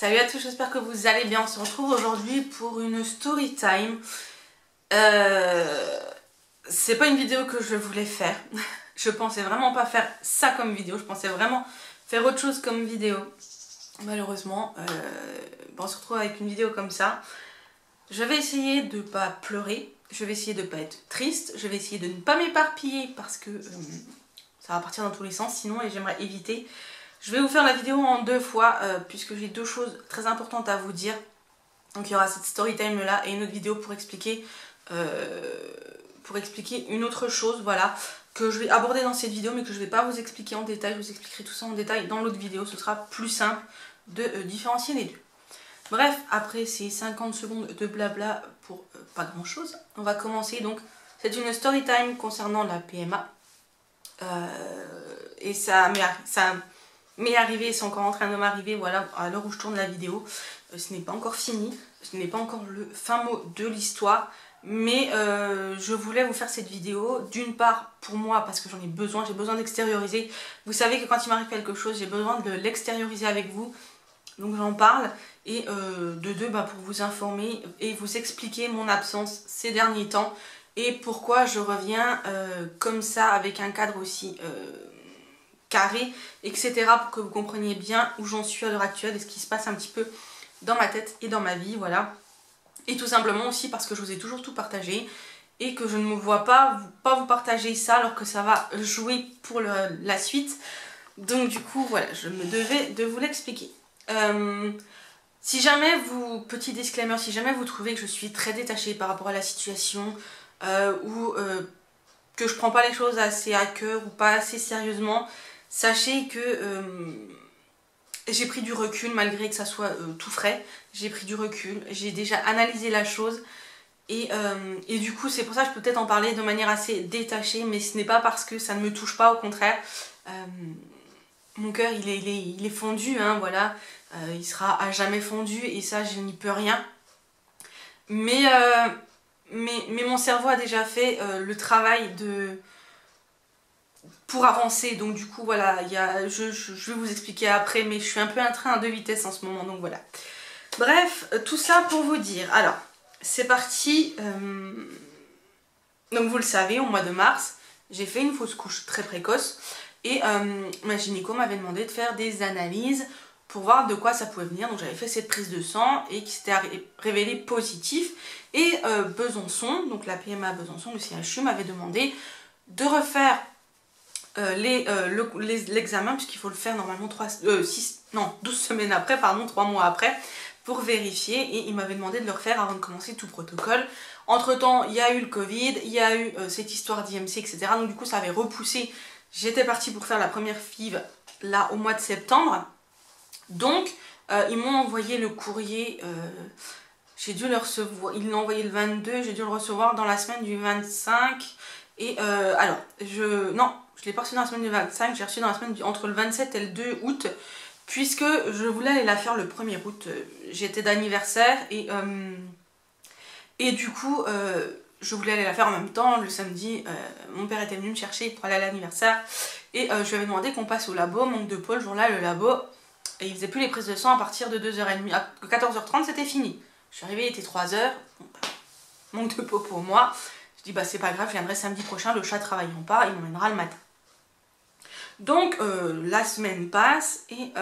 Salut à tous, j'espère que vous allez bien. On se retrouve aujourd'hui pour une story time. C'est pas une vidéo que je voulais faire. Je pensais vraiment pas faire ça comme vidéo. Je pensais vraiment faire autre chose comme vidéo. Malheureusement, on se retrouve avec une vidéo comme ça. Je vais essayer de pas pleurer. Je vais essayer de pas être triste. Je vais essayer de ne pas m'éparpiller parce que ça va partir dans tous les sens sinon, et j'aimerais éviter. Je vais vous faire la vidéo en deux fois puisque j'ai deux choses très importantes à vous dire. Donc il y aura cette story time là et une autre vidéo pour expliquer une autre chose, voilà, que je vais aborder dans cette vidéo mais que je ne vais pas vous expliquer en détail. Je vous expliquerai tout ça en détail dans l'autre vidéo. Ce sera plus simple de différencier les deux. Bref, après ces 50 secondes de blabla pour pas grand chose, on va commencer. Donc c'est une story time concernant la PMA. Et ça m'est arrivé, c'est encore en train de m'arriver, voilà, à l'heure où je tourne la vidéo. Ce n'est pas encore fini, ce n'est pas encore le fin mot de l'histoire, mais je voulais vous faire cette vidéo, d'une part pour moi, parce que j'en ai besoin, j'ai besoin d'extérioriser. Vous savez que quand il m'arrive quelque chose, j'ai besoin de l'extérioriser avec vous, donc j'en parle, et de deux, pour vous informer et vous expliquer mon absence ces derniers temps, et pourquoi je reviens comme ça, avec un cadre aussi carré, etc. pour que vous compreniez bien où j'en suis à l'heure actuelle et ce qui se passe un petit peu dans ma tête et dans ma vie, voilà. Et tout simplement aussi parce que je vous ai toujours tout partagé et que je ne me vois pas vous partager ça alors que ça va jouer pour la suite. Donc du coup, voilà, je me devais de vous l'expliquer. Si jamais vous, petit disclaimer, si jamais vous trouvez que je suis très détachée par rapport à la situation ou que je prends pas les choses assez à cœur ou pas assez sérieusement, sachez que j'ai pris du recul malgré que ça soit tout frais. J'ai pris du recul, j'ai déjà analysé la chose et du coup c'est pour ça que je peux peut-être en parler de manière assez détachée, mais ce n'est pas parce que ça ne me touche pas, au contraire. Mon cœur il est fondu, hein, voilà. Il sera à jamais fondu et ça je n'y peux rien. Mais mon cerveau a déjà fait le travail pour avancer, donc du coup voilà, je vais vous expliquer après, mais je suis un peu un train à deux vitesses en ce moment, donc voilà. Bref, tout ça pour vous dire, alors c'est parti, donc vous le savez, au mois de mars, j'ai fait une fausse couche très précoce, et ma gynéco m'avait demandé de faire des analyses pour voir de quoi ça pouvait venir. Donc j'avais fait cette prise de sang et qui s'était révélé positif, et Besançon, donc la PMA Besançon, le CHU m'avait demandé de refaire l'examen, puisqu'il faut le faire normalement 12 semaines après, pardon, 3 mois après, pour vérifier, et il m'avait demandé de le refaire avant de commencer tout protocole. Entre temps il y a eu le Covid, il y a eu cette histoire d'IMC, etc. Donc du coup ça avait repoussé. J'étais partie pour faire la première FIV là au mois de septembre, donc ils m'ont envoyé le courrier, j'ai dû le recevoir, ils l'ont envoyé le 22, j'ai dû le recevoir dans la semaine du 25, et alors non, je l'ai pas reçu dans la semaine du 25, j'ai reçu dans la semaine entre le 27 et le 2 août, puisque je voulais aller la faire le 1er août. J'étais d'anniversaire et du coup je voulais aller la faire en même temps. Le samedi, mon père était venu me chercher pour aller à l'anniversaire et je lui avais demandé qu'on passe au labo. Manque de peau, le jour-là, le labo, et il faisait plus les prises de sang à partir de 2h30. À 14h30 c'était fini. Je suis arrivée, il était 3h, bon, manque de peau pour moi. Je dis c'est pas grave, je viendrai samedi prochain, le chat travaillant pas, il m'emmènera le matin. Donc la semaine passe et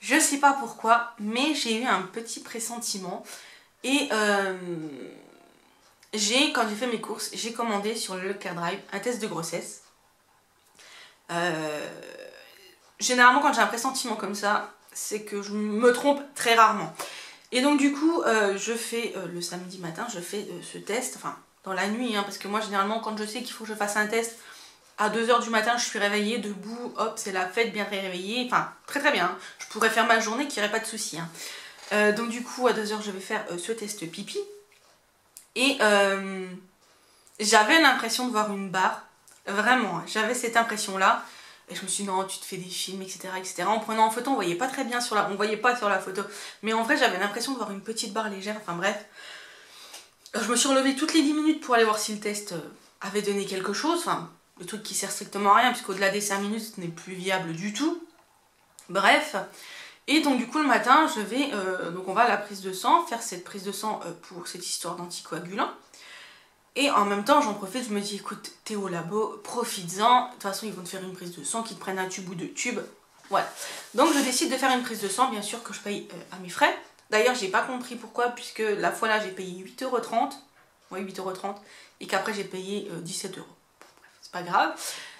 je sais pas pourquoi, mais j'ai eu un petit pressentiment, et quand j'ai fait mes courses, j'ai commandé sur le Leclerc Drive un test de grossesse. Généralement quand j'ai un pressentiment comme ça, c'est que je me trompe très rarement. Et donc du coup je fais le samedi matin, je fais ce test, enfin dans la nuit, hein, parce que moi généralement quand je sais qu'il faut que je fasse un test à 2h du matin, je suis réveillée, debout, hop, c'est la fête, bien réveillée, enfin très très bien, hein. Je pourrais faire ma journée, qu'il n'y aurait pas de souci, hein. Donc du coup à 2h je vais faire ce test pipi, et j'avais l'impression de voir une barre, vraiment, hein, j'avais cette impression là. Et je me suis dit non, tu te fais des films, etc., etc. En prenant en photo, on voyait pas très bien on voyait pas sur la photo, mais en vrai j'avais l'impression de voir une petite barre légère, enfin bref. Je me suis relevée toutes les 10 minutes pour aller voir si le test avait donné quelque chose, enfin le truc qui sert strictement à rien, puisqu'au-delà des 5 minutes ce n'est plus viable du tout. Bref, Et donc du coup le matin je vais, donc on va à la prise de sang, faire cette prise de sang pour cette histoire d'anticoagulant. Et en même temps j'en profite, je me dis écoute t'es au labo, profites-en, de toute façon ils vont te faire une prise de sang, qu'ils te prennent un tube ou deux tubes. Voilà, donc je décide de faire une prise de sang, bien sûr que je paye à mes frais. D'ailleurs j'ai pas compris pourquoi, puisque la fois là j'ai payé 8,30 €, ouais 8,30 €, et qu'après j'ai payé 17 €. Bref, c'est pas grave.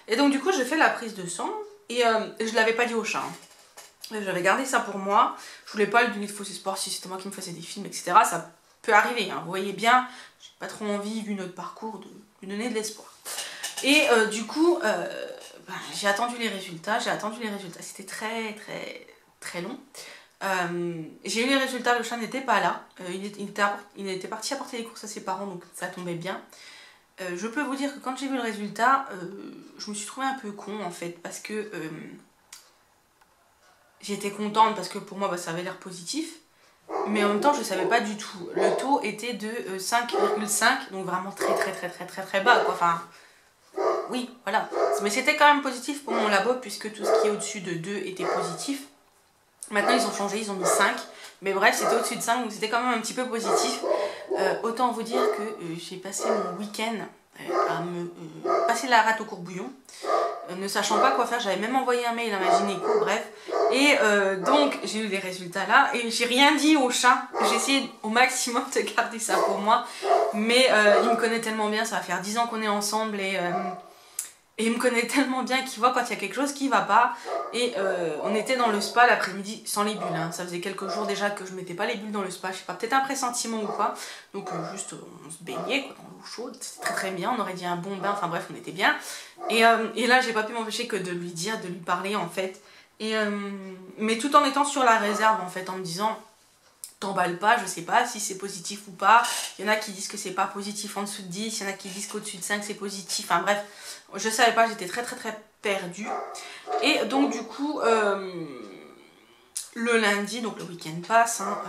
Et donc du coup je fais la prise de sang, et je l'avais pas dit au chat. J'avais gardé ça pour moi, je voulais pas lui donner de faux espoirs si c'était moi qui me faisais des films, etc. Ça peut arriver, hein. Vous voyez bien, j'ai pas trop envie, vu notre parcours, de lui donner de l'espoir. Et du coup, j'ai attendu les résultats, c'était très long. J'ai eu les résultats, le chat n'était pas là, il était parti apporter les courses à ses parents, donc ça tombait bien. Je peux vous dire que quand j'ai vu le résultat, je me suis trouvée un peu con en fait, parce que j'étais contente parce que pour moi ça avait l'air positif, mais en même temps je savais pas du tout. Le taux était de 5,5, donc vraiment très bas quoi. Enfin, oui, voilà. Mais c'était quand même positif pour mon labo, puisque tout ce qui est au-dessus de 2 était positif. Maintenant ils ont changé, ils ont mis 5. Mais bref, c'était au-dessus de 5, donc c'était quand même un petit peu positif. Autant vous dire que j'ai passé mon week-end à me passer la rate au courbouillon. Ne sachant pas quoi faire, j'avais même envoyé un mail à ma gynéco, bref. Et donc j'ai eu les résultats là, et j'ai rien dit au chat. J'ai essayé au maximum de garder ça pour moi. Mais il me connaît tellement bien, ça va faire 10 ans qu'on est ensemble, et il me connaît tellement bien qu'il voit quand il y a quelque chose qui va pas. Et on était dans le spa l'après-midi sans les bulles, hein. Ça faisait quelques jours déjà que je mettais pas les bulles dans le spa, je sais pas, peut-être un pressentiment ou quoi. Donc juste on se baignait quoi, dans l'eau chaude, c'était très bien, on aurait dit un bon bain, enfin bref on était bien. Et là j'ai pas pu m'empêcher que de lui dire, de lui parler en fait. Et, mais tout en étant sur la réserve en fait, en me disant t'emballes pas, je sais pas si c'est positif ou pas. Il y en a qui disent que c'est pas positif en dessous de 10, il y en a qui disent qu'au-dessus de 5 c'est positif, enfin bref, je savais pas, j'étais très perdue. Et donc du coup, le lundi, donc le week-end passe, hein,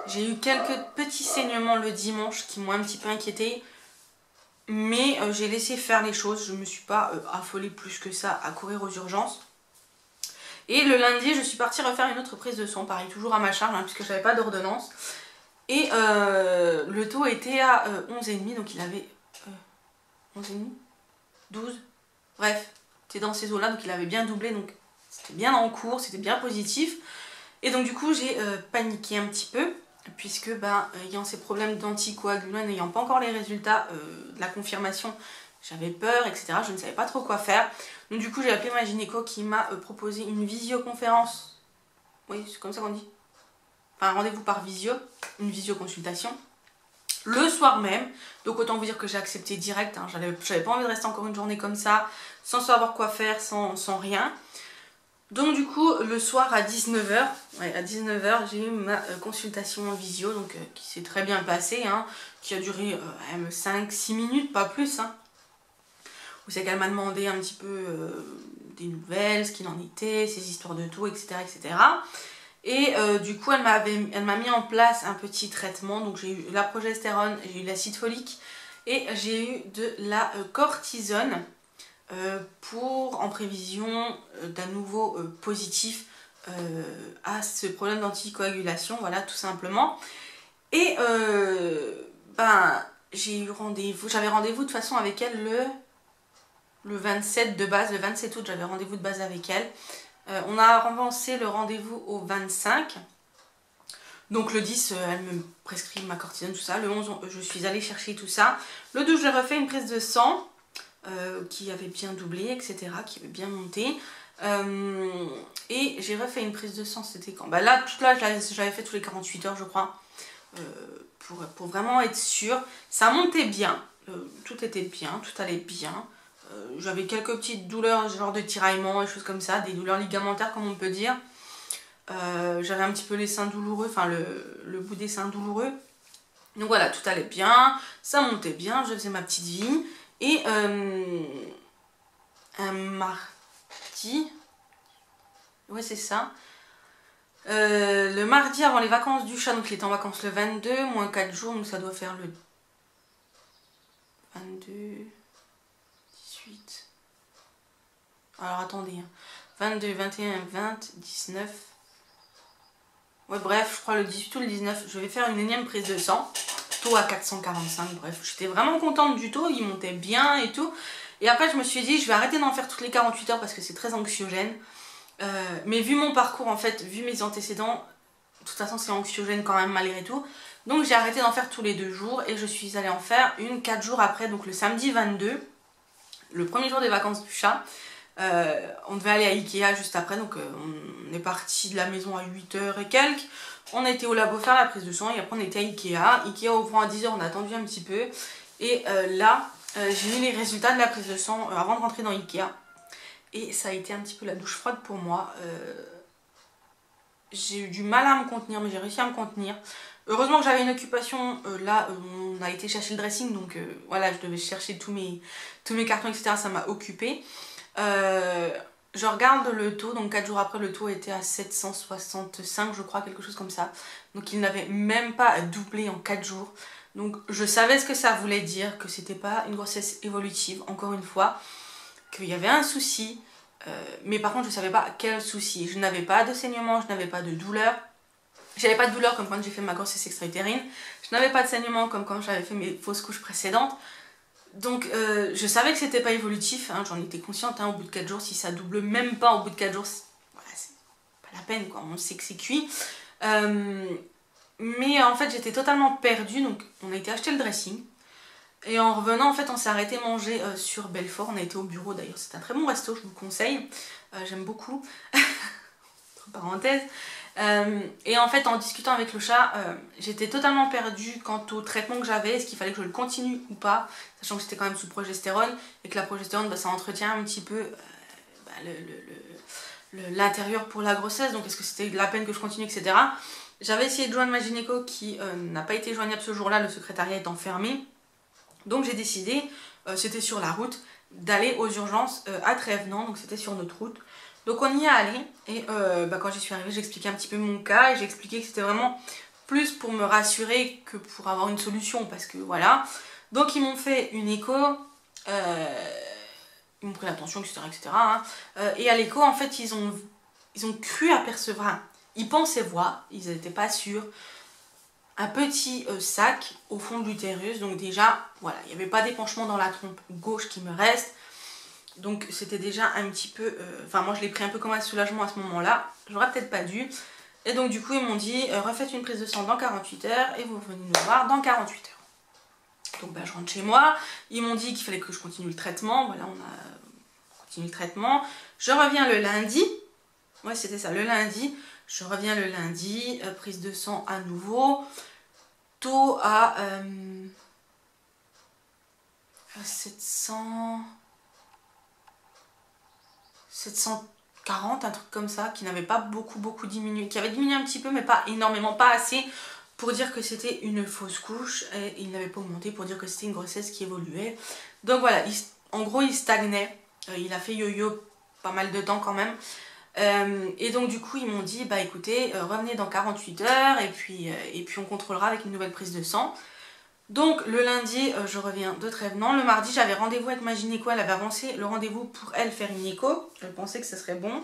j'ai eu quelques petits saignements le dimanche qui m'ont un petit peu inquiétée. Mais j'ai laissé faire les choses, je me suis pas affolée plus que ça à courir aux urgences. Et le lundi, je suis partie refaire une autre prise de sang, pareil, toujours à ma charge, hein, puisque je n'avais pas d'ordonnance. Et le taux était à 11,5, donc il avait 11,5, 12, bref, c'était dans ces eaux-là, donc il avait bien doublé, donc c'était bien en cours, c'était bien positif. Et donc du coup, j'ai paniqué un petit peu, puisque ayant ces problèmes d'anticoagulant, n'ayant pas encore les résultats de la confirmation, j'avais peur, etc. Je ne savais pas trop quoi faire. Donc du coup j'ai appelé ma gynéco qui m'a proposé une visioconférence. Oui, c'est comme ça qu'on dit. Enfin, un rendez-vous par visio, une visioconsultation. Le soir même. Donc autant vous dire que j'ai accepté direct. Hein. J'avais pas envie de rester encore une journée comme ça, sans savoir quoi faire, sans rien. Donc du coup, le soir à 19 h, ouais, à 19 h, j'ai eu ma consultation en visio, donc qui s'est très bien passée, hein, qui a duré 5-6 minutes, pas plus. Hein. C'est qu'elle m'a demandé un petit peu des nouvelles, ce qu'il en était, ses histoires de tout, etc. etc. Et du coup, elle m'a mis en place un petit traitement. Donc j'ai eu la progestérone, j'ai eu l'acide folique et j'ai eu de la cortisone en prévision d'un nouveau positif à ce problème d'anticoagulation. Voilà, tout simplement. Et j'ai eu rendez-vous, j'avais rendez-vous de toute façon avec elle le 27 de base, le 27 août, j'avais rendez-vous de base avec elle. On a avancé le rendez-vous au 25. Donc le 10, elle me prescrit ma cortisone, tout ça. Le 11, je suis allée chercher tout ça. Le 12, j'ai refait une prise de sang qui avait bien doublé, etc., qui avait bien monté. Et j'ai refait une prise de sang, c'était quand là, j'avais fait tous les 48 heures, je crois, pour vraiment être sûre. Ça montait bien, tout était bien, tout allait bien. J'avais quelques petites douleurs, genre de tiraillement et choses comme ça, des douleurs ligamentaires comme on peut dire. J'avais un petit peu les seins douloureux, enfin le bout des seins douloureux. Donc voilà, tout allait bien, ça montait bien, je faisais ma petite vie. Et un mardi, ouais c'est ça, le mardi avant les vacances du chat, donc il était en vacances le 22, moins 4 jours, donc ça doit faire le 22... Alors attendez, 22, 21, 20, 19, Ouais, bref, je crois le 18 ou le 19, je vais faire une énième prise de sang. Taux à 445, bref. J'étais vraiment contente du taux, il montait bien et tout. Et après, je me suis dit, je vais arrêter d'en faire toutes les 48 heures parce que c'est très anxiogène. Mais vu mon parcours, en fait, vu mes antécédents, de toute façon, c'est anxiogène quand même malgré tout. Donc, j'ai arrêté d'en faire tous les 2 jours et je suis allée en faire une 4 jours après, donc le samedi 22, le premier jour des vacances du chat. On devait aller à Ikea juste après, donc on est parti de la maison à 8h et quelques. On a été au labo faire la prise de sang et après on était à Ikea. Ikea ouvrant à 10h, on a attendu un petit peu. Et là, j'ai eu les résultats de la prise de sang avant de rentrer dans Ikea. Et ça a été un petit peu la douche froide pour moi. J'ai eu du mal à me contenir, mais j'ai réussi à me contenir. Heureusement que j'avais une occupation, là on a été chercher le dressing, donc voilà, je devais chercher tous mes cartons, etc. Ça m'a occupé. Je regarde le taux, donc 4 jours après le taux était à 765 je crois, quelque chose comme ça. Donc il n'avait même pas doublé en 4 jours. Donc je savais ce que ça voulait dire, que c'était pas une grossesse évolutive, encore une fois, qu'il y avait un souci. Mais par contre je savais pas quel souci. Je n'avais pas de saignement, je n'avais pas de douleur. J'avais pas de douleur comme quand j'ai fait ma grossesse extra-utérine. Je n'avais pas de saignement comme quand j'avais fait mes fausses couches précédentes. Donc je savais que c'était pas évolutif, hein, j'en étais consciente, hein, au bout de 4 jours, si ça double même pas au bout de 4 jours, voilà, c'est pas la peine quoi, on sait que c'est cuit. Mais en fait j'étais totalement perdue, donc on a été acheter le dressing. Et en revenant en fait on s'est arrêté manger sur Belfort, on a été au bureau d'ailleurs, c'est un très bon resto, je vous le conseille, j'aime beaucoup. Entre parenthèses. Et en fait en discutant avec le chat, j'étais totalement perdue quant au traitement que j'avais, est-ce qu'il fallait que je le continue ou pas, sachant que j'étais quand même sous progestérone et que la progestérone ça entretient un petit peu l'intérieur pour la grossesse, donc est-ce que c'était la peine que je continue, etc. J'avais essayé de joindre ma gynéco qui n'a pas été joignable ce jour-là, le secrétariat étant fermé, donc j'ai décidé, c'était sur la route, d'aller aux urgences à Trévenant, donc c'était sur notre route. Donc on y est allé et quand j'y suis arrivée j'ai expliqué un petit peu mon cas et j'ai expliqué que c'était vraiment plus pour me rassurer que pour avoir une solution parce que voilà. Donc ils m'ont fait une écho, ils m'ont pris la tension, etc. hein. Et à l'écho en fait ils ont cru apercevoir, ils pensaient voir, ils n'étaient pas sûrs, un petit sac au fond de l'utérus. Donc déjà voilà, il n'y avait pas d'épanchement dans la trompe gauche qui me reste. Donc c'était déjà un petit peu... Enfin moi je l'ai pris un peu comme un soulagement à ce moment-là. J'aurais peut-être pas dû. Et donc du coup ils m'ont dit refaites une prise de sang dans 48 heures et vous venez nous voir dans 48 heures. Donc je rentre chez moi. Ils m'ont dit qu'il fallait que je continue le traitement. Voilà, on a continué le traitement. Je reviens le lundi. Ouais c'était ça, le lundi. Je reviens le lundi. Prise de sang à nouveau. Taux à 740, un truc comme ça, qui n'avait pas beaucoup diminué, qui avait diminué un petit peu mais pas énormément, pas assez pour dire que c'était une fausse couche, et il n'avait pas augmenté pour dire que c'était une grossesse qui évoluait. Donc voilà, en gros il stagnait, il a fait yo-yo pas mal de temps quand même. Et donc du coup ils m'ont dit bah écoutez revenez dans 48 heures et puis on contrôlera avec une nouvelle prise de sang. Donc le lundi je reviens de Trévenant, le mardi j'avais rendez-vous avec ma gynéco, elle avait avancé le rendez-vous pour elle faire une écho, elle pensait que ça serait bon.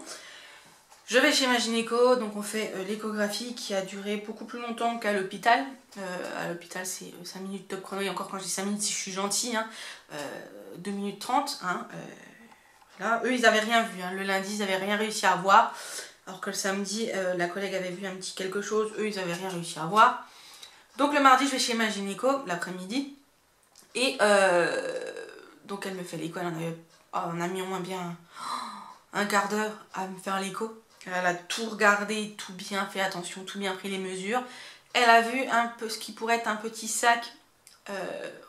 Je vais chez ma gynéco, donc on fait l'échographie qui a duré beaucoup plus longtemps qu'à l'hôpital. À l'hôpital c'est 5 minutes top chrono, et encore quand je dis 5 minutes si je suis gentille, hein, 2 minutes 30. Hein, voilà. Eux ils n'avaient rien vu, hein. Le lundi ils n'avaient rien réussi à voir, alors que le samedi la collègue avait vu un petit quelque chose, eux ils n'avaient rien réussi à voir. Donc le mardi je vais chez ma gynéco l'après-midi et donc elle me fait l'écho, on a mis au moins bien un quart d'heure à me faire l'écho. Elle a tout regardé, tout bien fait attention, tout bien pris les mesures. Elle a vu un peu ce qui pourrait être un petit sac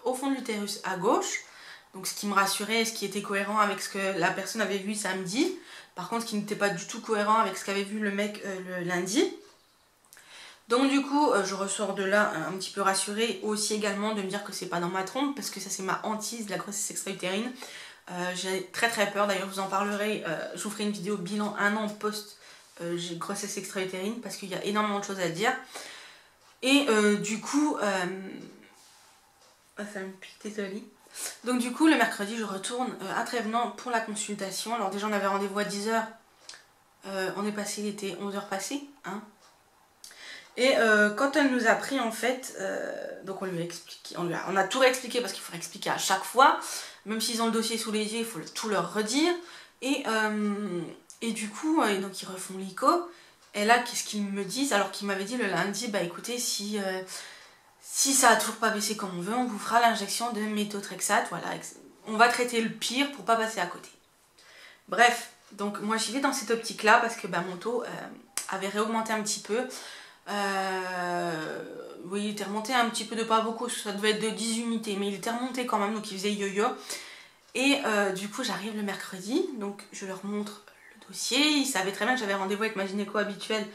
au fond de l'utérus à gauche. Donc ce qui me rassurait, ce qui était cohérent avec ce que la personne avait vu samedi. Par contre ce qui n'était pas du tout cohérent avec ce qu'avait vu le mec le lundi. Donc du coup je ressors de là un petit peu rassurée, aussi également de me dire que c'est pas dans ma trompe parce que ça c'est ma hantise de la grossesse extra-utérine. J'ai très peur, d'ailleurs je vous en parlerai, je vous ferai une vidéo bilan 1 an post grossesse extra-utérine parce qu'il y a énormément de choses à dire. Et du coup, ça me pique, désolée. Donc du coup le mercredi je retourne à Trévenant pour la consultation. Alors déjà on avait rendez-vous à 10h, on est passé, il était 11h passé, hein. Et quand elle nous a pris en fait, donc on lui a expliqué, on a tout réexpliqué parce qu'il faut réexpliquer à chaque fois, même s'ils ont le dossier sous les yeux, il faut tout leur redire. Et du coup, donc ils refont l'ICO. Et là, qu'est-ce qu'ils me disent? Alors qu'ils m'avaient dit le lundi, bah écoutez, si ça a toujours pas baissé comme on veut, on vous fera l'injection de méthotrexate, voilà. On va traiter le pire pour pas passer à côté. Bref, donc moi j'y vais dans cette optique-là parce que bah, mon taux avait réaugmenté un petit peu. Oui, il était remonté un petit peu de pas beaucoup, ça devait être de 10 unités, mais il était remonté quand même, donc il faisait yo-yo. Et du coup, j'arrive le mercredi, donc je leur montre le dossier. Ils savaient très bien que j'avais rendez-vous avec ma gynéco habituelle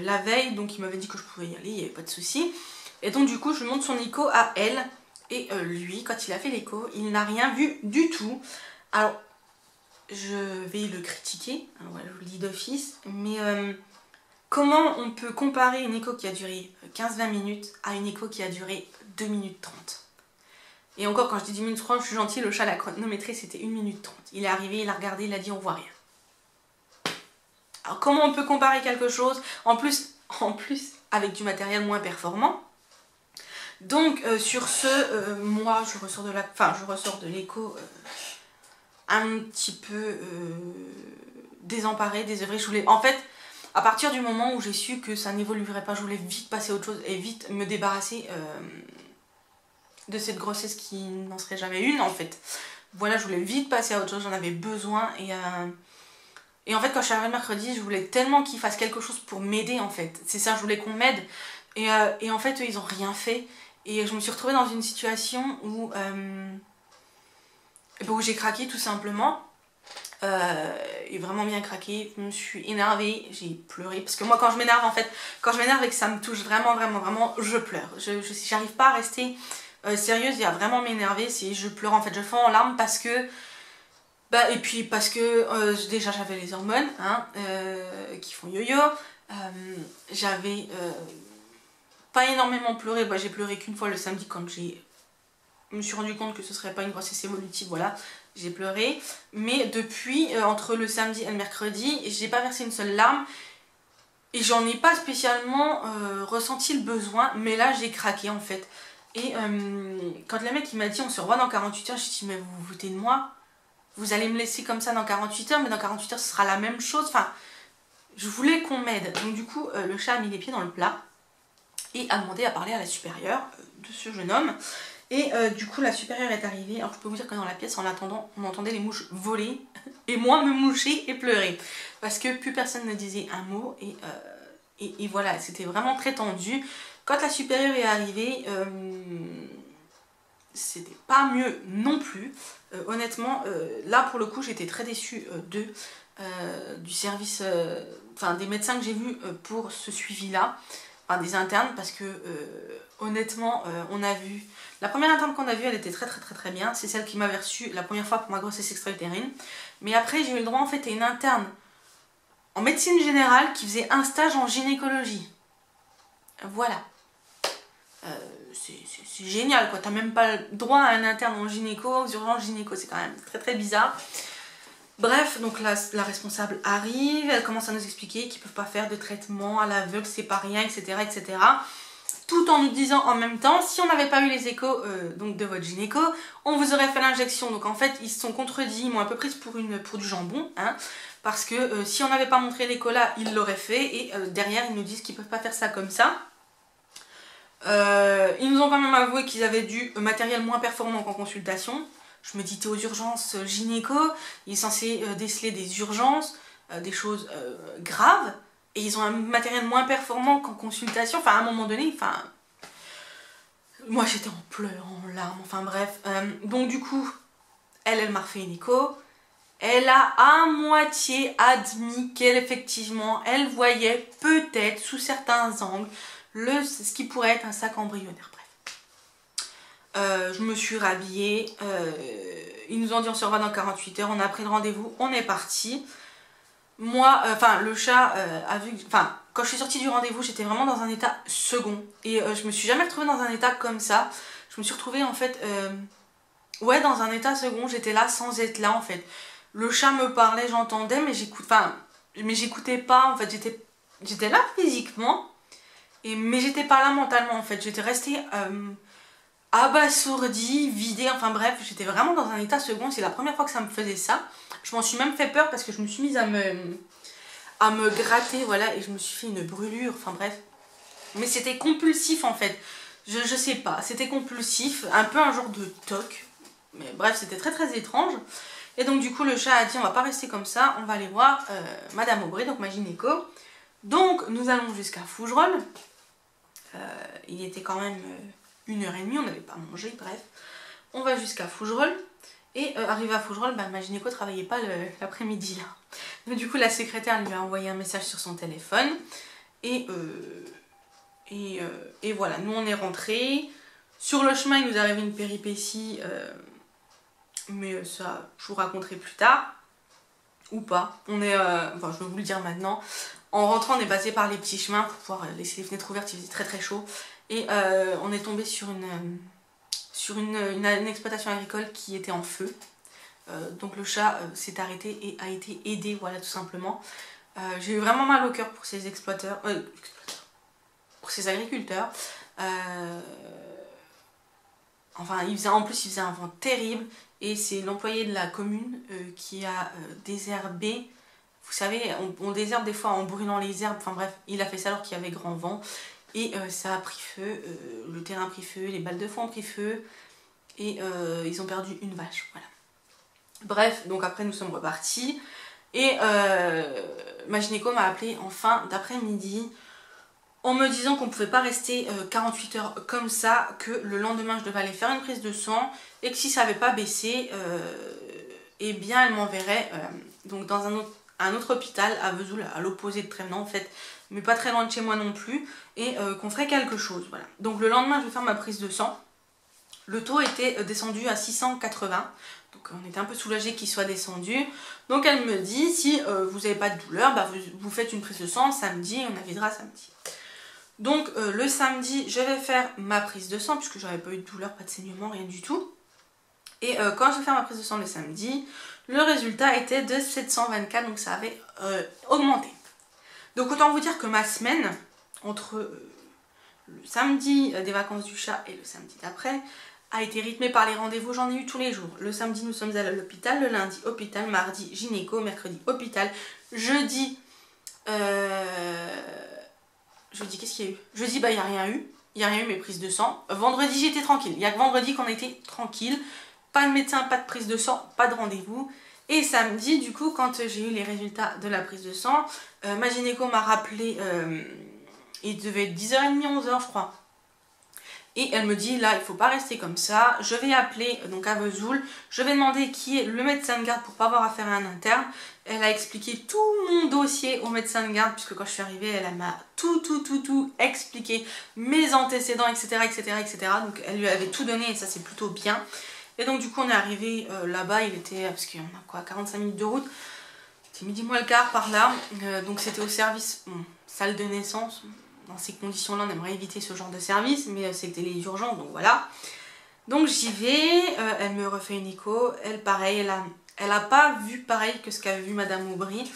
la veille, donc ils m'avaient dit que je pouvais y aller, il n'y avait pas de souci. Et donc, du coup, je montre son écho à elle. Et lui, quand il a fait l'écho, il n'a rien vu du tout. Alors, je vais le critiquer, hein, voilà, je vous le dis d'office, mais comment on peut comparer une écho qui a duré 15-20 minutes à une écho qui a duré 2 minutes 30? Et encore, quand je dis 10 minutes 30, je suis gentille, le chat l'a chronométré, c'était 1 minute 30. Il est arrivé, il a regardé, il a dit on voit rien. Alors comment on peut comparer quelque chose, en plus avec du matériel moins performant? Donc sur ce, moi je ressors de l'écho un petit peu désemparée, désœuvrée. En fait, à partir du moment où j'ai su que ça n'évoluerait pas, je voulais vite passer à autre chose et vite me débarrasser de cette grossesse qui n'en serait jamais une en fait. Voilà, je voulais vite passer à autre chose, j'en avais besoin et en fait quand je suis arrivée le mercredi, je voulais tellement qu'ils fassent quelque chose pour m'aider en fait. C'est ça, je voulais qu'on m'aide et en fait eux ils ont rien fait et je me suis retrouvée dans une situation où j'ai craqué tout simplement. Et vraiment bien craqué, je me suis énervée, j'ai pleuré parce que moi quand je m'énerve en fait, quand je m'énerve et que ça me touche vraiment, je pleure. J'arrive pas à rester sérieuse et à vraiment m'énerver, je pleure en fait, je fonds en larmes parce que et puis parce que déjà j'avais les hormones hein, qui font yo-yo, j'avais pas énormément pleuré, j'ai pleuré qu'une fois le samedi quand je me suis rendu compte que ce serait pas une grossesse évolutive, voilà, j'ai pleuré, mais depuis entre le samedi et le mercredi, j'ai pas versé une seule larme et j'en ai pas spécialement ressenti le besoin, mais là j'ai craqué en fait. Et quand le mec il m'a dit on se revoit dans 48 heures, j'ai dit mais vous vous foutez de moi? Vous allez me laisser comme ça dans 48 heures, mais dans 48 heures ce sera la même chose. Enfin, je voulais qu'on m'aide. Donc du coup, le chat a mis les pieds dans le plat et a demandé à parler à la supérieure de ce jeune homme. Et du coup, la supérieure est arrivée. Alors je peux vous dire que dans la pièce, en attendant, on entendait les mouches voler et moi me moucher et pleurer. Parce que plus personne ne disait un mot et voilà, c'était vraiment très tendu. Quand la supérieure est arrivée, c'était pas mieux non plus. Honnêtement, là pour le coup, j'étais très déçue d'eux, du service, des médecins que j'ai vus pour ce suivi-là, des internes, parce que honnêtement, on a vu. La première interne qu'on a vue, elle était très bien. C'est celle qui m'avait reçue la première fois pour ma grossesse extra-utérine. Mais après, j'ai eu le droit en fait à une interne en médecine générale qui faisait un stage en gynécologie. Voilà. C'est génial quoi, t'as même pas le droit à un interne en gynéco, aux urgences gynéco, c'est quand même très bizarre. Bref, donc la responsable arrive, elle commence à nous expliquer qu'ils peuvent pas faire de traitement à l'aveugle, c'est pas rien, etc. Tout en nous disant en même temps, si on n'avait pas eu les échos donc de votre gynéco, on vous aurait fait l'injection. Donc en fait, ils se sont contredits, ils m'ont un peu prise pour du jambon, hein, parce que si on n'avait pas montré l'écho là, ils l'auraient fait, et derrière, ils nous disent qu'ils peuvent pas faire ça comme ça. Ils nous ont quand même avoué qu'ils avaient du matériel moins performant qu'en consultation. Je me dis, t'es aux urgences gynéco, il est censé déceler des urgences, des choses graves, et ils ont un matériel moins performant qu'en consultation. Enfin, à un moment donné, moi j'étais en pleurs, en larmes, enfin bref. Donc du coup, elle m'a refait une écho. Elle a à moitié admis qu'effectivement, elle voyait peut-être sous certains angles ce qui pourrait être un sac embryonnaire, bref. Je me suis rhabillée, ils nous ont dit on se revoit dans 48 heures, on a pris le rendez-vous, on est parti. Moi, le chat a vu, quand je suis sortie du rendez-vous, j'étais vraiment dans un état second. Et je me suis jamais retrouvée dans un état comme ça. Je me suis retrouvée en fait, dans un état second, j'étais là sans être là en fait. Le chat me parlait, j'entendais, mais j'écoutais pas en fait, j'étais là physiquement. Mais j'étais pas là mentalement en fait, j'étais restée abasourdie, vidée, enfin bref, j'étais vraiment dans un état second, c'est la première fois que ça me faisait ça. Je m'en suis même fait peur parce que je me suis mise à me gratter, voilà, et je me suis fait une brûlure, enfin bref. Mais c'était compulsif en fait, je sais pas, c'était compulsif, un peu un genre de toc. Mais bref, c'était très très étrange. Et donc du coup le chat a dit on va pas rester comme ça, on va aller voir Madame Aubry, donc ma gynéco. Donc nous allons jusqu'à Fougerolles. Il était quand même 1h30, on n'avait pas mangé, bref. On va jusqu'à Fougerolles. Et arrivé à Fougerolles, bah, ma gynéco travaillait pas l'après-midi là. Donc du coup la secrétaire lui a envoyé un message sur son téléphone. Et voilà, nous on est rentrés. Sur le chemin il nous est arrivé une péripétie. Mais ça je vous raconterai plus tard. Ou pas. On est, enfin je vais vous le dire maintenant. En rentrant on est passé par les petits chemins pour pouvoir laisser les fenêtres ouvertes, il faisait très très chaud. Et on est tombé sur une exploitation agricole qui était en feu. Donc le chat s'est arrêté et a été aidé, voilà tout simplement. J'ai eu vraiment mal au cœur pour ces exploiteurs, pour ces agriculteurs. Enfin, en plus il faisait un vent terrible et c'est l'employé de la commune qui a désherbé. Vous savez, on désherbe des fois en brûlant les herbes, enfin bref, il a fait ça alors qu'il y avait grand vent. Et ça a pris feu, le terrain a pris feu, les balles de foin ont pris feu. Et ils ont perdu une vache, voilà. Bref, donc après nous sommes repartis. Et ma gynéco m'a appelé en fin d'après-midi en me disant qu'on ne pouvait pas rester 48 heures comme ça, que le lendemain je devais aller faire une prise de sang et que si ça n'avait pas baissé, eh bien elle m'enverrait donc dans un autre hôpital à Vesoul, à l'opposé de Trévenans en fait, mais pas très loin de chez moi non plus, et qu'on ferait quelque chose, voilà. Donc le lendemain je vais faire ma prise de sang, le taux était descendu à 680, donc on était un peu soulagé qu'il soit descendu. Donc elle me dit si vous n'avez pas de douleur, bah, vous faites une prise de sang samedi, on avisera samedi. Donc le samedi je vais faire ma prise de sang puisque j'avais pas eu de douleur, pas de saignement, rien du tout. Et quand je vais faire ma prise de sang le samedi, le résultat était de 724, donc ça avait augmenté. Donc autant vous dire que ma semaine, entre le samedi des vacances du chat et le samedi d'après, a été rythmée par les rendez-vous, j'en ai eu tous les jours. Le samedi nous sommes allés à l'hôpital, le lundi hôpital, mardi gynéco, mercredi hôpital, jeudi... Jeudi, qu'est-ce qu'il y a eu? Jeudi, bah il n'y a rien eu. Il n'y a rien eu mes prises de sang. Vendredi, j'étais tranquille. Il n'y a que vendredi qu'on a été tranquille. Pas de médecin, pas de prise de sang, pas de rendez-vous. Et samedi, du coup, quand j'ai eu les résultats de la prise de sang, ma gynéco m'a rappelé, il devait être 10h30, 11h, je crois. Et elle me dit, là, il ne faut pas rester comme ça. Je vais appeler donc à Vesoul. Je vais demander qui est le médecin de garde pour pas avoir affaire à un interne. Elle a expliqué tout mon dossier au médecin de garde, puisque quand je suis arrivée, elle m'a tout expliqué, mes antécédents, etc., etc. Donc elle lui avait tout donné et ça c'est plutôt bien. Et donc du coup on est arrivé là-bas, il était, parce qu'on a quoi, 45 minutes de route. C'est midi moins le quart par là. Donc c'était au service, salle de naissance. Dans ces conditions-là, on aimerait éviter ce genre de service, mais c'était les urgences, donc voilà. Donc j'y vais, elle me refait une écho, elle pareil, elle a pas vu pareil que ce qu'avait vu Madame Aubry,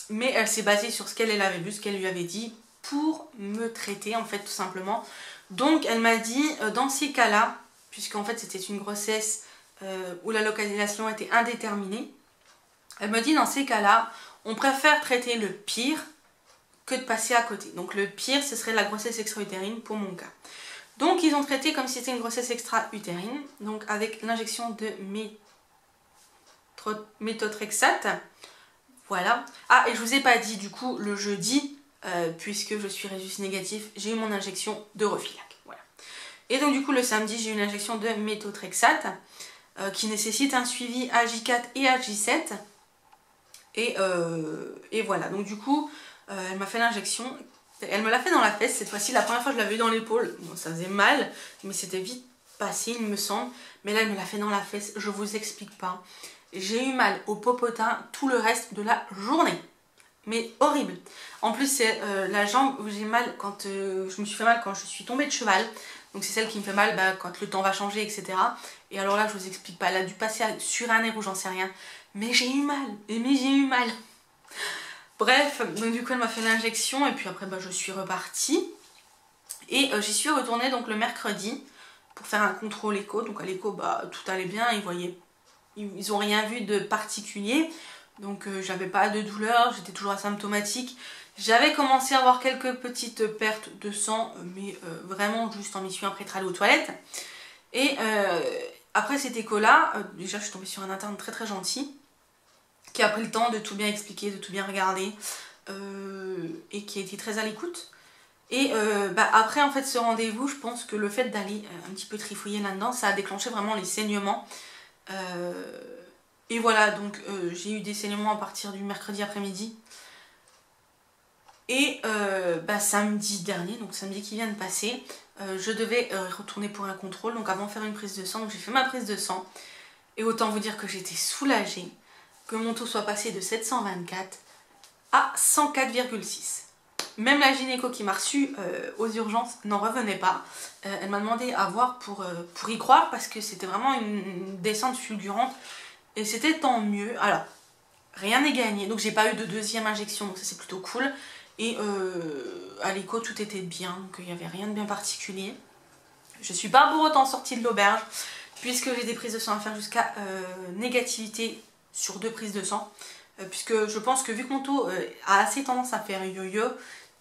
mais elle s'est basée sur ce qu'elle avait vu, ce qu'elle lui avait dit, pour me traiter en fait tout simplement. Donc elle m'a dit, dans ces cas-là, puisqu'en fait c'était une grossesse où la localisation était indéterminée, elle me dit dans ces cas-là, on préfère traiter le pire que de passer à côté. Donc le pire, ce serait la grossesse extra-utérine pour mon cas. Donc ils ont traité comme si c'était une grossesse extra-utérine, donc avec l'injection de méthotrexate. Voilà. Ah, et je vous ai pas dit, du coup, le jeudi, puisque je suis résus négatif, j'ai eu mon injection de Refilac. Voilà. Et donc du coup, le samedi, j'ai eu une injection de méthotrexate, qui nécessite un suivi à J4 et à J7. Et voilà, donc du coup, elle m'a fait l'injection. Elle me l'a fait dans la fesse, cette fois-ci, la première fois je l'avais eu dans l'épaule. Bon, ça faisait mal, mais c'était vite passé, il me semble. Mais là, elle me l'a fait dans la fesse, je vous explique pas. J'ai eu mal au popotin tout le reste de la journée. Mais horrible. En plus, c'est la jambe où j'ai mal quand je me suis fait mal quand je suis tombée de cheval. Donc c'est celle qui me fait mal quand le temps va changer, etc. Et alors là, je vous explique pas. Elle a dû passer sur un nerf ou j'en sais rien. Mais j'ai eu mal. Mais j'ai eu mal. Bref, donc du coup elle m'a fait l'injection et puis après bah, je suis repartie. Et j'y suis retournée donc le mercredi pour faire un contrôle écho. Donc à l'écho bah, tout allait bien, ils ont rien vu de particulier. Donc j'avais pas de douleur, j'étais toujours asymptomatique. J'avais commencé à avoir quelques petites pertes de sang, mais vraiment juste en m'essuyant après être allée aux toilettes. Et après cet écho-là, déjà je suis tombée sur un interne très très gentil, qui a pris le temps de tout bien expliquer, de tout bien regarder, et qui a été très à l'écoute. Et bah, après en fait ce rendez-vous, je pense que le fait d'aller un petit peu trifouiller là-dedans, ça a déclenché vraiment les saignements. Et voilà, donc j'ai eu des saignements à partir du mercredi après-midi. Et bah, samedi dernier, donc samedi qui vient de passer, je devais retourner pour un contrôle, donc avant de faire une prise de sang, donc j'ai fait ma prise de sang. Et autant vous dire que j'étais soulagée que mon taux soit passé de 724 à 104,6. Même la gynéco qui m'a reçue aux urgences n'en revenait pas. Elle m'a demandé à voir pour y croire parce que c'était vraiment une descente fulgurante. Et c'était tant mieux. Alors, rien n'est gagné. Donc j'ai pas eu de deuxième injection, donc ça c'est plutôt cool. Et à l'écho tout était bien, donc il n'y avait rien de bien particulier. Je suis pas pour autant sortie de l'auberge puisque j'ai des prises de sang à faire jusqu'à négativité sur 2 prises de sang. Puisque je pense que vu que mon taux a assez tendance à faire yo-yo,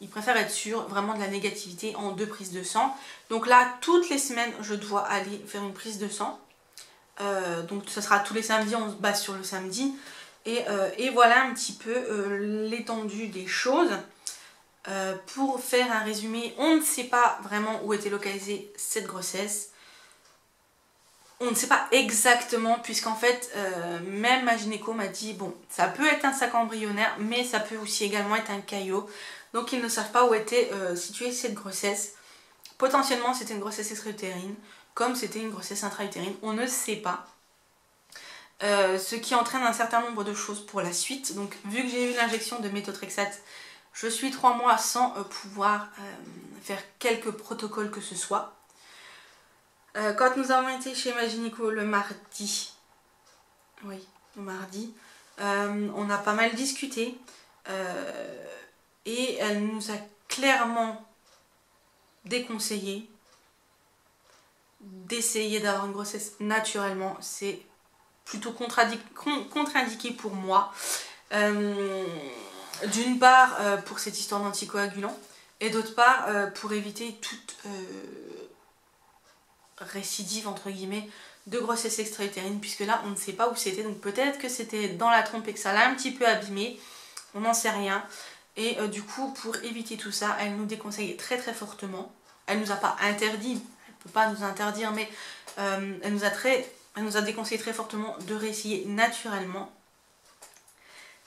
il préfère être sûr vraiment de la négativité en 2 prises de sang. Donc là, toutes les semaines, je dois aller faire une prise de sang. Donc ce sera tous les samedis, on se base sur le samedi. Et voilà un petit peu l'étendue des choses. Pour faire un résumé, on ne sait pas vraiment où était localisée cette grossesse. On ne sait pas exactement, puisqu'en fait, même ma gynéco m'a dit, bon, ça peut être un sac embryonnaire, mais ça peut aussi également être un caillot. Donc ils ne savent pas où était située cette grossesse. Potentiellement, c'était une grossesse extra-utérine, comme c'était une grossesse intra-utérine, on ne sait pas. Ce qui entraîne un certain nombre de choses pour la suite. Donc vu que j'ai eu l'injection de méthotrexate, je suis 3 mois sans pouvoir faire quelques protocoles que ce soit. Quand nous avons été chez ma gynéco le mardi, oui, le mardi, on a pas mal discuté et elle nous a clairement déconseillé d'essayer d'avoir une grossesse naturellement. C'est plutôt contre-indiqué pour moi. D'une part pour cette histoire d'anticoagulant et d'autre part pour éviter toute récidive entre guillemets de grossesse extra-utérine, puisque là on ne sait pas où c'était, donc peut-être que c'était dans la trompe et que ça l'a un petit peu abîmé, on n'en sait rien. Et du coup pour éviter tout ça, elle nous déconseille très très fortement. Elle nous a pas interdit, elle peut pas nous interdire, mais elle nous a déconseillé très fortement de réessayer naturellement.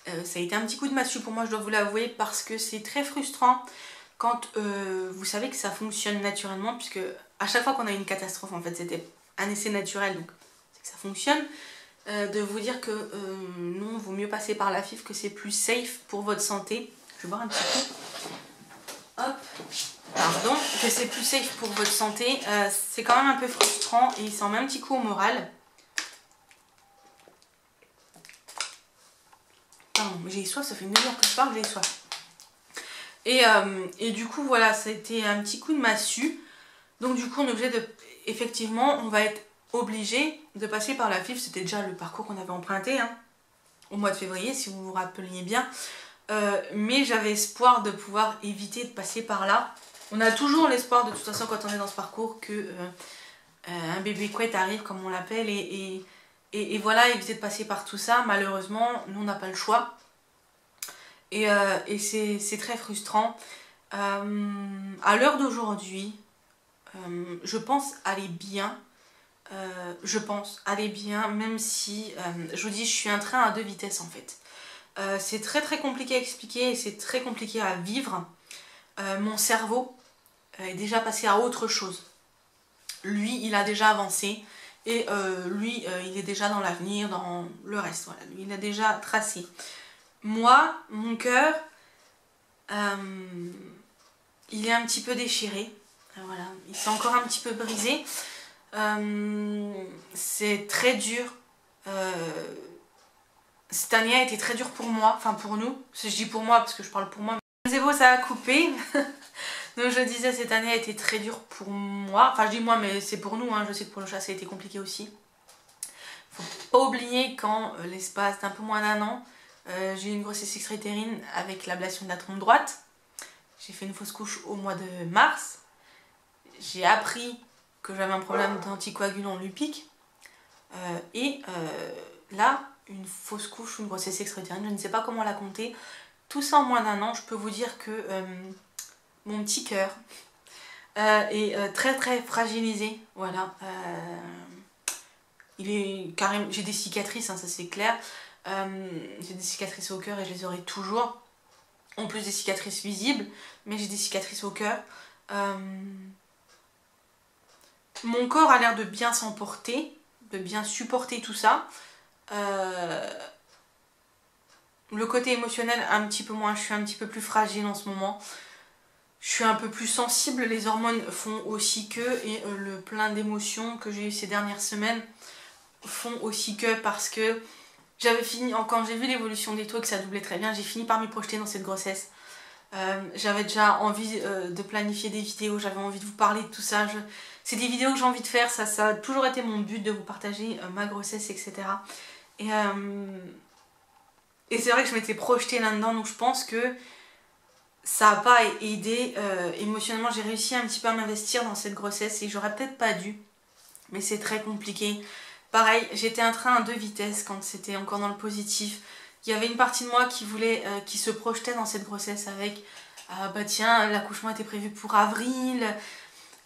Ça a été un petit coup de massue pour moi, je dois vous l'avouer, parce que c'est très frustrant quand vous savez que ça fonctionne naturellement, puisque à chaque fois qu'on a une catastrophe, en fait c'était un essai naturel, donc c'est que ça fonctionne, de vous dire que non, vaut mieux passer par la FIV, que c'est plus safe pour votre santé. Je vais boire un petit coup. Hop, pardon, que c'est plus safe pour votre santé. C'est quand même un peu frustrant et ça en met un petit coup au moral. Pardon, j'ai soif, ça fait une demi-heure que je parle, j'ai soif. Et du coup, voilà, ça a été un petit coup de massue. Donc du coup, on est obligé de... Effectivement, on va être obligé de passer par la FIV. C'était déjà le parcours qu'on avait emprunté hein, au mois de février, si vous vous rappeliez bien. Mais j'avais espoir de pouvoir éviter de passer par là. On a toujours l'espoir, de toute façon, quand on est dans ce parcours, que un bébé couette arrive, comme on l'appelle, et voilà, éviter de passer par tout ça. Malheureusement, nous, on n'a pas le choix. Et c'est très frustrant. À l'heure d'aujourd'hui, je pense aller bien. Même si, je vous dis, je suis un train à 2 vitesses en fait. C'est très très compliqué à expliquer et c'est très compliqué à vivre. Mon cerveau est déjà passé à autre chose. Lui, il a déjà avancé et lui, il est déjà dans l'avenir, dans le reste. Voilà, lui, il a déjà tracé. Moi, mon cœur, il est un petit peu déchiré. Voilà, il s'est encore un petit peu brisé. C'est très dur. cette année a été très dure pour moi, enfin pour nous. Je dis pour moi parce que je parle pour moi. C'est beau, ça a coupé. Donc je disais, cette année a été très dure pour moi. Enfin je dis moi, mais c'est pour nous, hein. Je sais que pour le chat ça a été compliqué aussi. Faut pas oublier qu'en l'espace d'un peu moins d'un an, j'ai eu une grossesse extra-utérine avec l'ablation de la trompe droite. J'ai fait une fausse couche au mois de mars. J'ai appris que j'avais un problème d'anticoagulant lupique. Là, une fausse couche ou une grossesse extra-utérine, je ne sais pas comment la compter. Tout ça en moins d'un an, je peux vous dire que mon petit cœur est très très fragilisé. Voilà. Il est carrément... J'ai des cicatrices, hein, ça c'est clair. J'ai des cicatrices au cœur et je les aurai toujours. En plus des cicatrices visibles, mais j'ai des cicatrices au cœur. Mon corps a l'air de bien s'emporter, de bien supporter tout ça. Le côté émotionnel, un petit peu moins. Je suis un petit peu plus fragile en ce moment. Je suis un peu plus sensible. Les hormones font aussi que. Et le plein d'émotions que j'ai eu ces dernières semaines font aussi que, parce que j'avais fini, quand j'ai vu l'évolution des taux et que ça doublait très bien, j'ai fini par m'y projeter dans cette grossesse. J'avais déjà envie de planifier des vidéos, j'avais envie de vous parler de tout ça. C'est des vidéos que j'ai envie de faire, ça a toujours été mon but de vous partager ma grossesse, etc. Et c'est vrai que je m'étais projetée là-dedans, donc je pense que ça n'a pas aidé émotionnellement. J'ai réussi un petit peu à m'investir dans cette grossesse et j'aurais peut-être pas dû, mais c'est très compliqué. Pareil, j'étais un train à deux vitesses quand c'était encore dans le positif. Il y avait une partie de moi qui voulait, qui se projetait dans cette grossesse avec bah tiens, l'accouchement était prévu pour avril,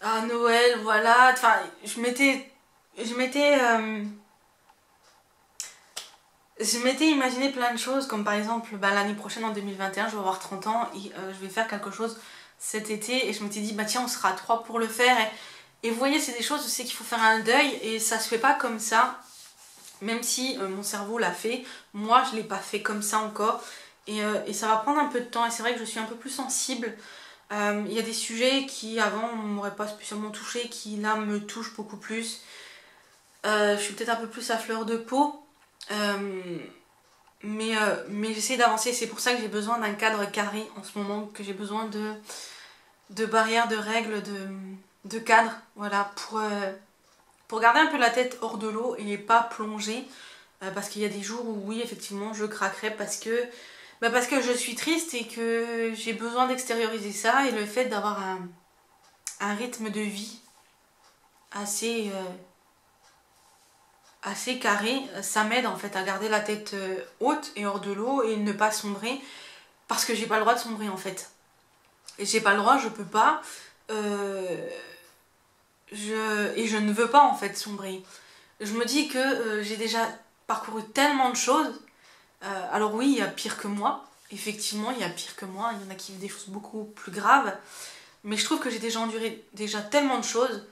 à Noël, voilà. Enfin, je m'étais imaginé plein de choses, comme par exemple bah, l'année prochaine en 2021, je vais avoir 30 ans et je vais faire quelque chose cet été, et je m'étais dit bah tiens, on sera trois pour le faire. Et vous voyez, c'est des choses, je sais qu'il faut faire un deuil et ça se fait pas comme ça. Même si mon cerveau l'a fait, moi je l'ai pas fait comme ça encore. Et ça va prendre un peu de temps, et c'est vrai que je suis un peu plus sensible. Il y a des sujets qui avant m'auraient pas spécialement touché, qui là me touchent beaucoup plus. Je suis peut-être un peu plus à fleur de peau. Mais j'essaie d'avancer. C'est pour ça que j'ai besoin d'un cadre carré en ce moment, que j'ai besoin de barrières, de règles, de cadre, voilà, pour garder un peu la tête hors de l'eau et pas plonger, parce qu'il y a des jours où oui, effectivement, je craquerai parce que je suis triste et que j'ai besoin d'extérioriser ça, et le fait d'avoir un rythme de vie assez carré, ça m'aide en fait à garder la tête haute et hors de l'eau et ne pas sombrer, parce que j'ai pas le droit de sombrer en fait. Et j'ai pas le droit, je peux pas. Et je ne veux pas en fait sombrer. Je me dis que j'ai déjà parcouru tellement de choses. Alors oui, il y a pire que moi. Effectivement, il y a pire que moi. Il y en a qui vivent des choses beaucoup plus graves. Mais je trouve que j'ai déjà enduré tellement de choses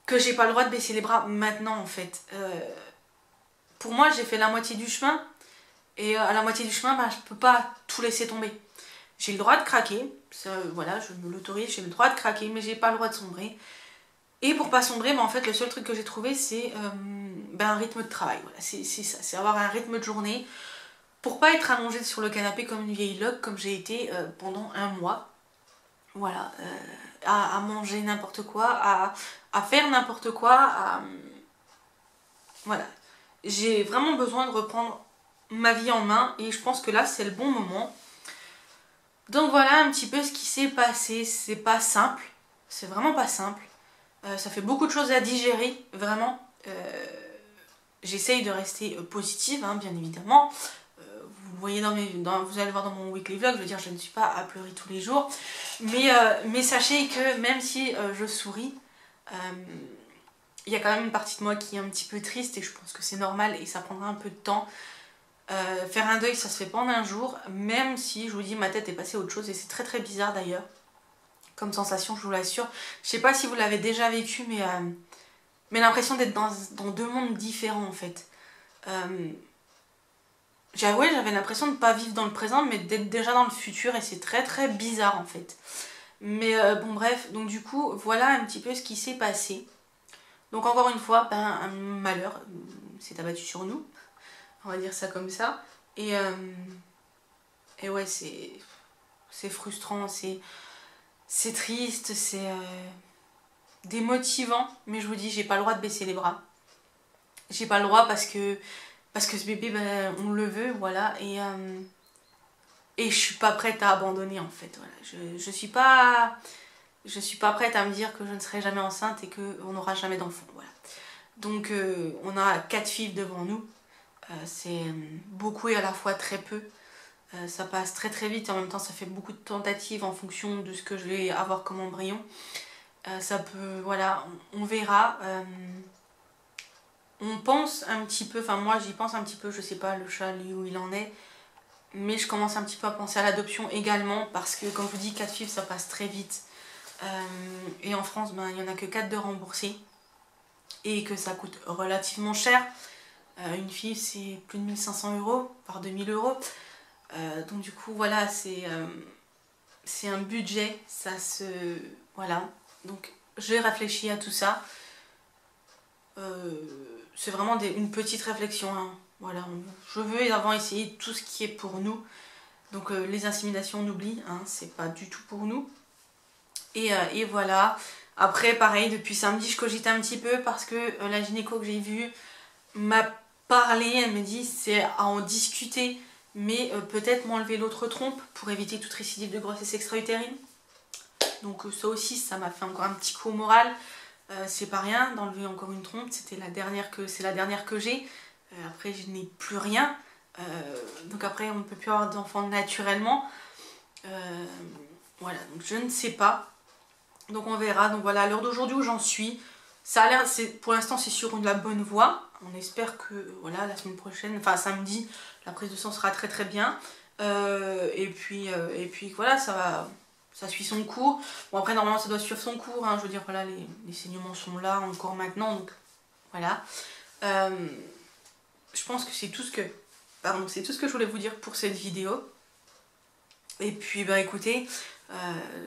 que j'ai pas le droit de baisser les bras maintenant en fait. Pour moi, j'ai fait la moitié du chemin. Et à la moitié du chemin, bah, je peux pas tout laisser tomber. J'ai le droit de craquer. Ça, voilà, je me l'autorise. J'ai le droit de craquer, mais j'ai pas le droit de sombrer. Et pour pas sombrer, bah en fait, le seul truc que j'ai trouvé, c'est un rythme de travail. Voilà, c'est ça, c'est avoir un rythme de journée pour pas être allongée sur le canapé comme une vieille loque, comme j'ai été pendant un mois. Voilà, à manger n'importe quoi, à faire n'importe quoi, voilà. J'ai vraiment besoin de reprendre ma vie en main, et je pense que là, c'est le bon moment. Donc voilà un petit peu ce qui s'est passé. C'est pas simple, c'est vraiment pas simple. Ça fait beaucoup de choses à digérer, vraiment. J'essaye de rester positive, hein, bien évidemment. Vous voyez vous allez voir dans mon weekly vlog, je veux dire, je ne suis pas à pleurer tous les jours. Mais sachez que même si je souris, il y a quand même une partie de moi qui est un petit peu triste, et je pense que c'est normal et ça prendra un peu de temps. Faire un deuil, ça se fait pas en un jour, même si je vous dis, ma tête est passée à autre chose, et c'est très très bizarre d'ailleurs comme sensation, je vous l'assure. Je sais pas si vous l'avez déjà vécu, mais l'impression d'être dans deux mondes différents en fait. J'avoue, j'avais l'impression de ne pas vivre dans le présent, mais d'être déjà dans le futur, et c'est très très bizarre en fait. Mais bon bref, donc du coup, voilà un petit peu ce qui s'est passé. Donc encore une fois, un malheur s'est abattu sur nous, on va dire ça comme ça. Et, et ouais, c'est frustrant, c'est triste, c'est démotivant. Mais je vous dis, j'ai pas le droit de baisser les bras. J'ai pas le droit parce que ce bébé, ben, on le veut, voilà. Et je suis pas prête à abandonner en fait. Voilà. Je suis pas prête à me dire que je ne serai jamais enceinte et qu'on n'aura jamais d'enfant. Voilà. Donc on a 4 filles devant nous. C'est beaucoup et à la fois très peu. Ça passe très très vite et en même temps ça fait beaucoup de tentatives en fonction de ce que je vais avoir comme embryon. Ça peut, voilà, on verra. On pense un petit peu, enfin moi j'y pense un petit peu, je sais pas le chat lui où il en est. Mais je commence un petit peu à penser à l'adoption également parce que comme je vous dis 4 filles ça passe très vite. Et en France ben, il n'y en a que 4 de remboursés. Et que ça coûte relativement cher. Une fille c'est plus de 1500 €, voire 2000 €. Donc du coup voilà c'est un budget, ça se... Voilà. Donc j'ai réfléchi à tout ça. C'est vraiment une petite réflexion. Hein. Voilà, je veux avant essayer tout ce qui est pour nous. Donc les inséminations on oublie, hein, c'est pas du tout pour nous. Et voilà. Après pareil, depuis samedi je cogite un petit peu parce que la gynéco que j'ai vue m'a parlé, elle me dit c'est à en discuter, mais peut-être m'enlever l'autre trompe pour éviter toute récidive de grossesse extra-utérine. Donc ça aussi ça m'a fait encore un petit coup au moral. C'est pas rien d'enlever encore une trompe, c'est la dernière que j'ai. Après je n'ai plus rien. Donc après on ne peut plus avoir d'enfants naturellement. Voilà, donc je ne sais pas. Donc on verra. Donc voilà, à l'heure d'aujourd'hui où j'en suis, ça a l'air, pour l'instant c'est sur la bonne voie. On espère que voilà la semaine prochaine, enfin samedi, la prise de sang sera très très bien. Et puis voilà, ça suit son cours. Bon après normalement ça doit suivre son cours. Hein, je veux dire voilà les saignements sont là encore maintenant, donc voilà. Je pense que c'est tout ce que je voulais vous dire pour cette vidéo. Et puis bah écoutez,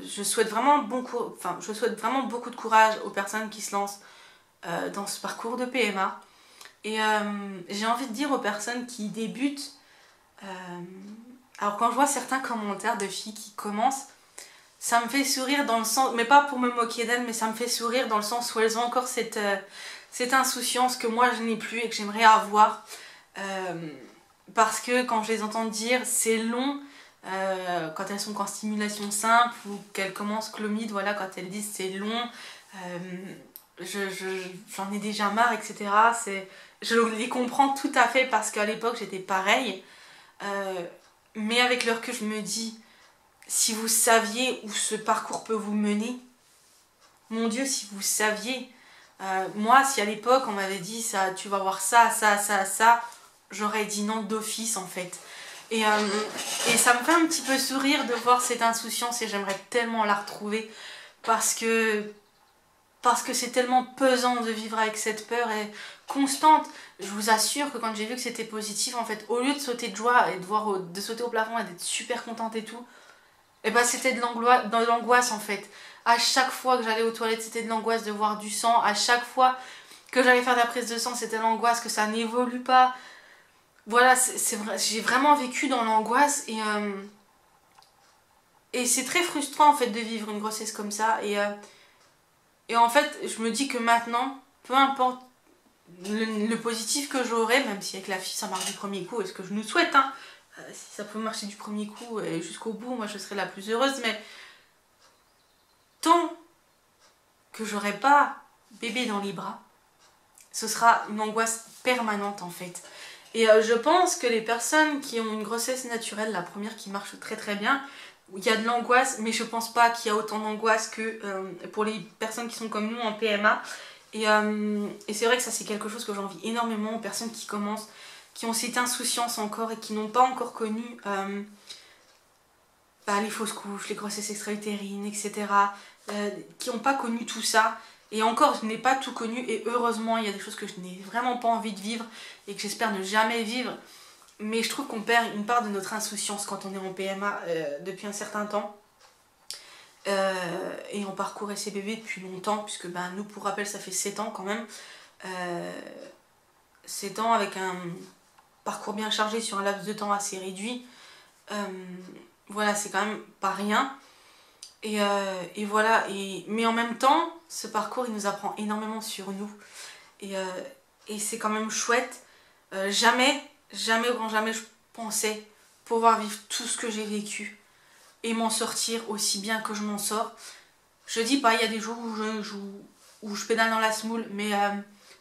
je souhaite vraiment beaucoup de courage aux personnes qui se lancent dans ce parcours de PMA. Et j'ai envie de dire aux personnes qui débutent, alors quand je vois certains commentaires de filles qui commencent, ça me fait sourire dans le sens, mais pas pour me moquer d'elles, mais ça me fait sourire dans le sens où elles ont encore cette insouciance que moi je n'ai plus et que j'aimerais avoir. Parce que quand je les entends dire c'est long, quand elles sont en stimulation simple ou qu'elles commencent clomide, voilà, quand elles disent c'est long, j'en ai déjà marre, etc. Je les comprends tout à fait parce qu'à l'époque j'étais pareil. Mais avec le recul, je me dis, si vous saviez où ce parcours peut vous mener, mon Dieu, si vous saviez. Moi, si à l'époque on m'avait dit ça, tu vas voir ça, j'aurais dit non d'office en fait. Et ça me fait un petit peu sourire de voir cette insouciance et j'aimerais tellement la retrouver parce que c'est tellement pesant de vivre avec cette peur et constante. Je vous assure que quand j'ai vu que c'était positif, en fait, au lieu de sauter de joie et de sauter au plafond et d'être super contente et tout, et ben c'était de l'angoisse en fait. À chaque fois que j'allais aux toilettes, c'était de l'angoisse de voir du sang. À chaque fois que j'allais faire de la prise de sang, c'était l'angoisse que ça n'évolue pas. Voilà, j'ai vraiment vécu dans l'angoisse et c'est très frustrant en fait de vivre une grossesse comme ça. Et en fait, je me dis que maintenant, peu importe le positif que j'aurai, même si avec la fille ça marche du premier coup, et ce que je nous souhaite, hein, si ça peut marcher du premier coup et jusqu'au bout, moi je serai la plus heureuse, mais tant que j'aurai pas bébé dans les bras, ce sera une angoisse permanente en fait. Et je pense que les personnes qui ont une grossesse naturelle, la première qui marche très très bien, il y a de l'angoisse, mais je pense pas qu'il y a autant d'angoisse que pour les personnes qui sont comme nous en PMA. Et c'est vrai que ça c'est quelque chose que j'envie énormément aux personnes qui commencent, qui ont cette insouciance encore et qui n'ont pas encore connu les fausses couches, les grossesses extra-utérines, etc. Qui n'ont pas connu tout ça. Et encore, je n'ai pas tout connu et heureusement, il y a des choses que je n'ai vraiment pas envie de vivre et que j'espère ne jamais vivre. Mais je trouve qu'on perd une part de notre insouciance quand on est en PMA depuis un certain temps. Et on parcourt SCBB depuis longtemps, puisque nous, pour rappel, ça fait 7 ans quand même. 7 ans avec parcours bien chargé sur un laps de temps assez réduit. Voilà, c'est quand même pas rien. Et voilà, mais en même temps, ce parcours, il nous apprend énormément sur nous. Et c'est quand même chouette. Jamais, jamais, au grand jamais, je pensais pouvoir vivre tout ce que j'ai vécu et m'en sortir aussi bien que je m'en sors. Je dis pas, il y a des jours où je pédale dans la semoule, mais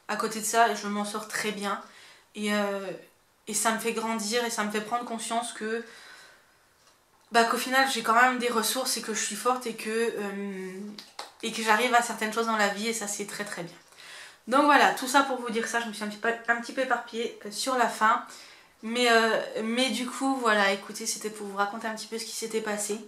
à côté de ça, je m'en sors très bien. Et ça me fait grandir et ça me fait prendre conscience que qu'au final j'ai quand même des ressources et que je suis forte et que j'arrive à certaines choses dans la vie, et ça c'est très très bien. Donc voilà, tout ça pour vous dire ça. Je me suis un petit peu éparpillée sur la fin. Mais du coup, voilà, écoutez, c'était pour vous raconter un petit peu ce qui s'était passé.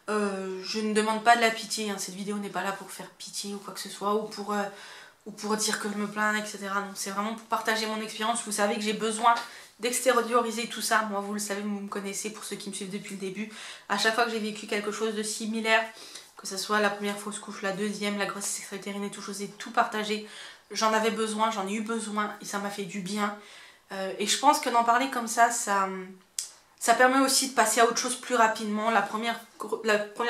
Je ne demande pas de la pitié, hein. Cette vidéo n'est pas là pour faire pitié ou quoi que ce soit, ou pour dire que je me plains, etc. Non, c'est vraiment pour partager mon expérience. Vous savez que j'ai besoin d'extérioriser tout ça. Moi, vous le savez, vous me connaissez, pour ceux qui me suivent depuis le début. À chaque fois que j'ai vécu quelque chose de similaire, que ce soit la première fausse couche, la deuxième, la grossesse extra-utérine et tout, j'osais tout partager. J'en avais besoin, j'en ai eu besoin et ça m'a fait du bien. Et je pense que d'en parler comme ça permet aussi de passer à autre chose plus rapidement. La première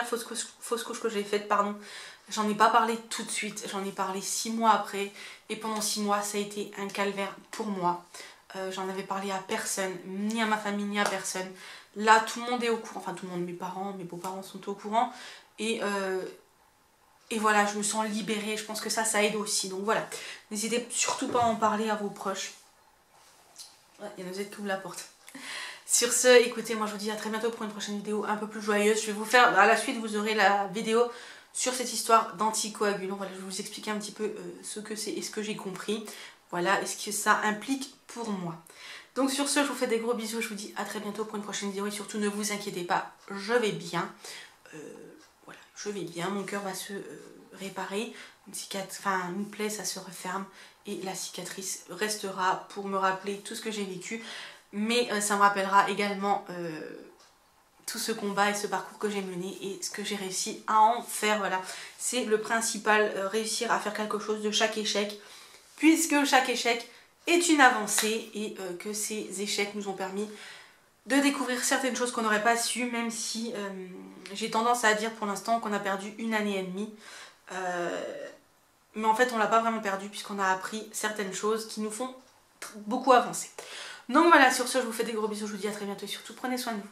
fausse couche que j'ai faite, pardon, j'en ai pas parlé tout de suite, j'en ai parlé 6 mois après. Et pendant 6 mois, ça a été un calvaire pour moi. J'en avais parlé à personne, ni à ma famille, ni à personne. Là, tout le monde est au courant, enfin tout le monde, mes parents, mes beaux-parents sont au courant. Et voilà, je me sens libérée, je pense que ça aide aussi. Donc voilà, n'hésitez surtout pas à en parler à vos proches. Ouais, il y a nos aides qui ouvrent la porte. Sur ce, écoutez, moi je vous dis à très bientôt pour une prochaine vidéo un peu plus joyeuse. Je vais vous faire, à la suite vous aurez la vidéo sur cette histoire d'anticoagulant. Voilà, je vais vous expliquer un petit peu ce que c'est et ce que j'ai compris. Voilà, et ce que ça implique pour moi. Donc sur ce, je vous fais des gros bisous, je vous dis à très bientôt pour une prochaine vidéo. Et surtout ne vous inquiétez pas, je vais bien. Voilà, je vais bien, mon cœur va se réparer. Une plaie, ça se referme. Et la cicatrice restera pour me rappeler tout ce que j'ai vécu. Mais ça me rappellera également tout ce combat et ce parcours que j'ai mené et ce que j'ai réussi à en faire. Voilà, c'est le principal, réussir à faire quelque chose de chaque échec, puisque chaque échec est une avancée et que ces échecs nous ont permis de découvrir certaines choses qu'on n'aurait pas su, même si j'ai tendance à dire pour l'instant qu'on a perdu 1 année et demie. Mais en fait on l'a pas vraiment perdu, puisqu'on a appris certaines choses qui nous font beaucoup avancer. Donc voilà, sur ce, je vous fais des gros bisous, je vous dis à très bientôt et surtout prenez soin de vous.